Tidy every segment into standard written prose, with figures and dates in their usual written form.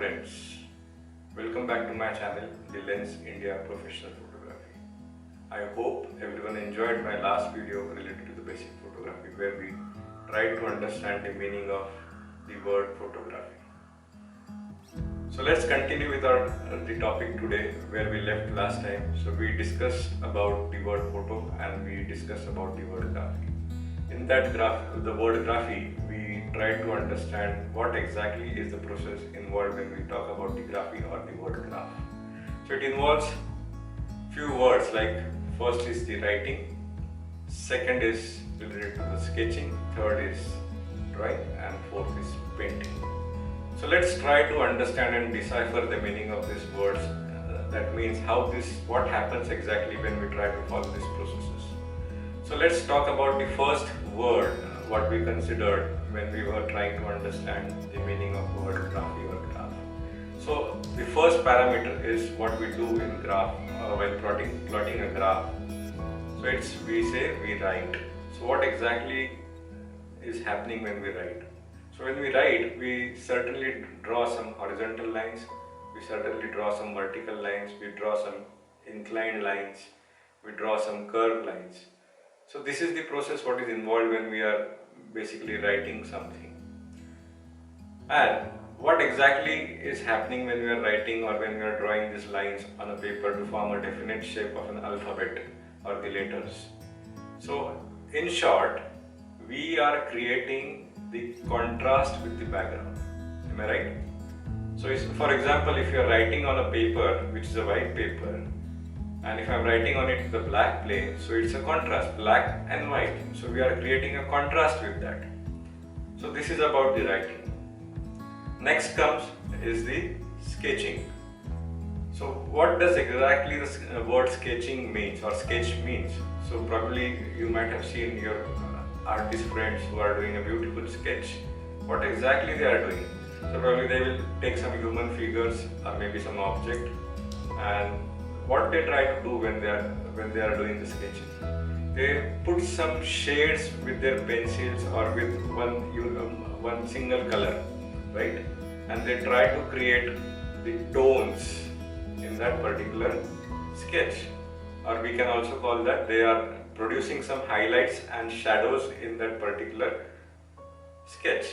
friends, welcome back to my channel, The Lens India Professional Photography. I hope everyone enjoyed my last video related to the basic photography where we tried to understand the meaning of the word photography. So let's continue with the topic today where we left last time. So we discussed about the word photo and we discussed about the word graphy. In that the word graphy, we try to understand what exactly is the process involved when we talk about the graphy or the word graph. So it involves few words like first is the writing, second is related to the sketching, third is drawing, and fourth is painting. So let's try to understand and decipher the meaning of these words. That means what happens exactly when we try to follow these processes. So let's talk about the first word, what we considered when we were trying to understand the meaning of the word graphy or graph. So the first parameter is what we do in graph while plotting a graph. So we write. So what exactly is happening when we write? So when we write, we certainly draw some horizontal lines, we certainly draw some vertical lines, we draw some inclined lines, we draw some curved lines. So this is the process what is involved when we are basically writing something. And what exactly is happening when we are writing or when we are drawing these lines on a paper to form a definite shape of an alphabet or the letters. So in short, we are creating the contrast with the background. Am I right? So for example, if you are writing on a paper which is a white paper, and if I am writing on it the black plane, so it's a contrast, black and white. So we are creating a contrast with that. So this is about the writing. Next comes is the sketching. So what does exactly the word sketching means or sketch means? So probably you might have seen your artist friends who are doing a beautiful sketch. What exactly they are doing? So probably they will take some human figures or maybe some object, and what they try to do when they are doing the sketching, they put some shades with their pencils or with one single color, right? And they try to create the tones in that particular sketch, or we can also call that they are producing some highlights and shadows in that particular sketch.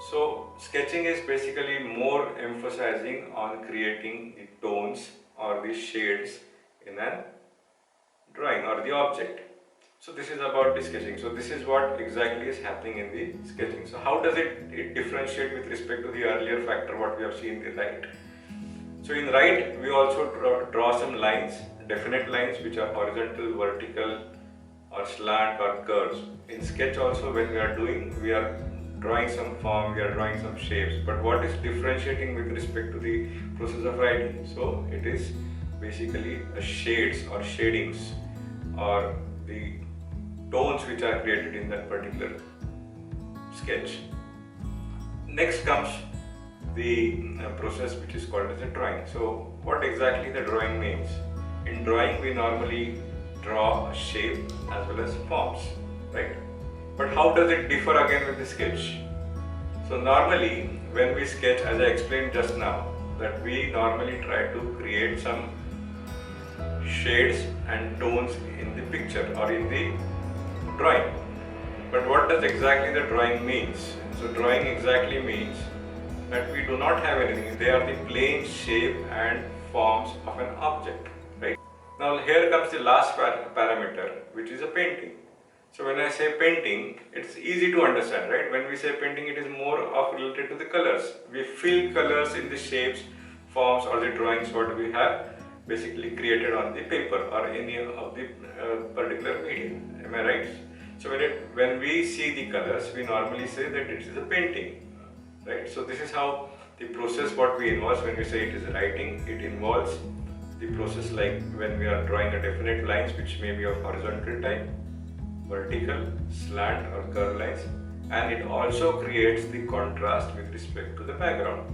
So sketching is basically more emphasizing on creating the tones or the shades in a drawing or the object. So this is about the sketching. So this is what exactly is happening in the sketching. So how does it differentiate with respect to the earlier factor what we have seen in the write? So in write we also draw some lines, definite lines which are horizontal, vertical or slant or curves. In sketch also when we are drawing some form, we are drawing some shapes, but what is differentiating with respect to the process of writing? So it is basically a shades or shadings or the tones which are created in that particular sketch. Next comes the process which is called as a drawing. So what exactly the drawing means? In drawing we normally draw a shape as well as forms, right? But how does it differ again with the sketch? So normally when we sketch, as I explained just now, that we normally try to create some shades and tones in the picture or in the drawing. But what does exactly the drawing means? So drawing exactly means that we do not have anything. They are the plain shape and forms of an object, right? Now here comes the last parameter, which is a painting. So when I say painting, it's easy to understand, right? When we say painting, it is more of related to the colors. We fill colors in the shapes, forms or the drawings what we have basically created on the paper or any of the particular medium. Am I right? So when we see the colors, we normally say that it is a painting, right? So this is how the process what we involve when we say it is writing. It involves the process like when we are drawing a definite lines which may be of horizontal type, vertical, slant or curved lines, and it also creates the contrast with respect to the background.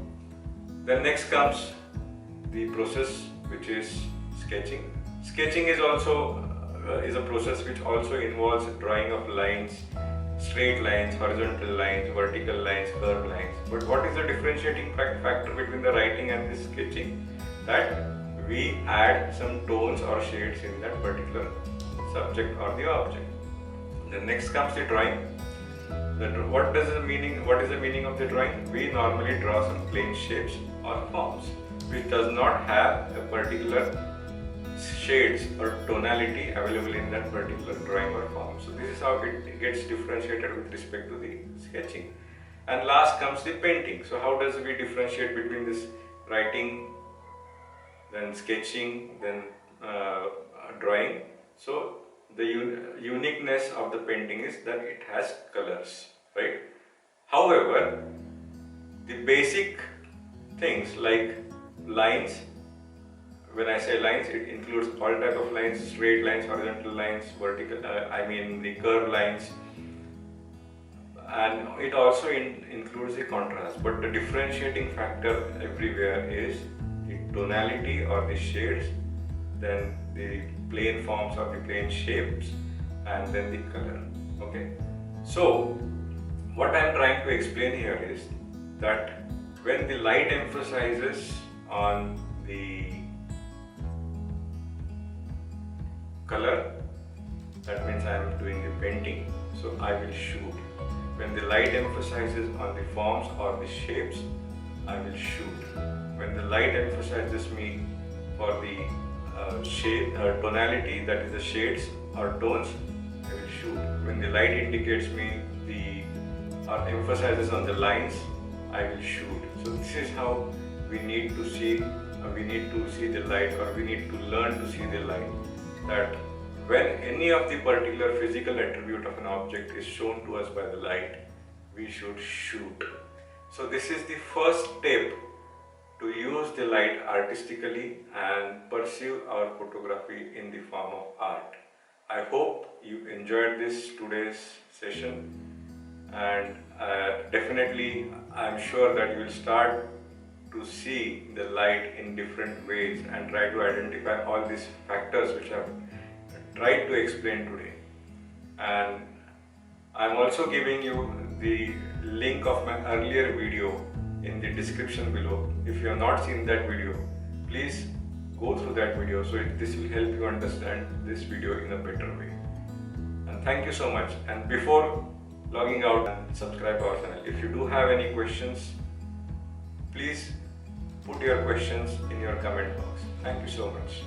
Then next comes the process which is sketching. Sketching is also is a process which also involves drawing of lines straight lines, horizontal lines, vertical lines, curved lines. But what is the differentiating factor between the writing and the sketching? That we add some tones or shades in that particular subject or the object. Then next comes the drawing. What is the meaning of the drawing? We normally draw some plain shapes or forms which does not have a particular shades or tonality available in that particular drawing or form. So this is how it gets differentiated with respect to the sketching. And last comes the painting. So how does we differentiate between this writing, then sketching, then drawing? So the uniqueness of the painting is that it has colors, right? However, the basic things like lines, when I say lines, it includes all type of lines, straight lines, horizontal lines, vertical, the curved lines, and it also includes the contrast. But the differentiating factor everywhere is the tonality or the shades, then the plain forms or the plain shapes, and then the color. Okay, so what I am trying to explain here is that when the light emphasizes on the color, that means I am doing the painting, so I will shoot. When the light emphasizes on the forms or the shapes, I will shoot. When the light emphasizes me for the shade tonality, that is the shades or tones, I will shoot. When the light indicates me or emphasizes on the lines, I will shoot. So this is how we need to see the light, or we need to learn to see the light. That when any of the particular physical attribute of an object is shown to us by the light, we should shoot. So this is the first step to use the light artistically and pursue our photography in the form of art. I hope you enjoyed today's session, and definitely I am sure that you will start to see the light in different ways and try to identify all these factors which I have tried to explain today. And I am also giving you the link of my earlier video in the description below. If you have not seen that video, please go through that video, so this will help you understand this video in a better way. And thank you so much. And before logging out, and subscribe our channel. If you do have any questions, please put your questions in your comment box. Thank you so much.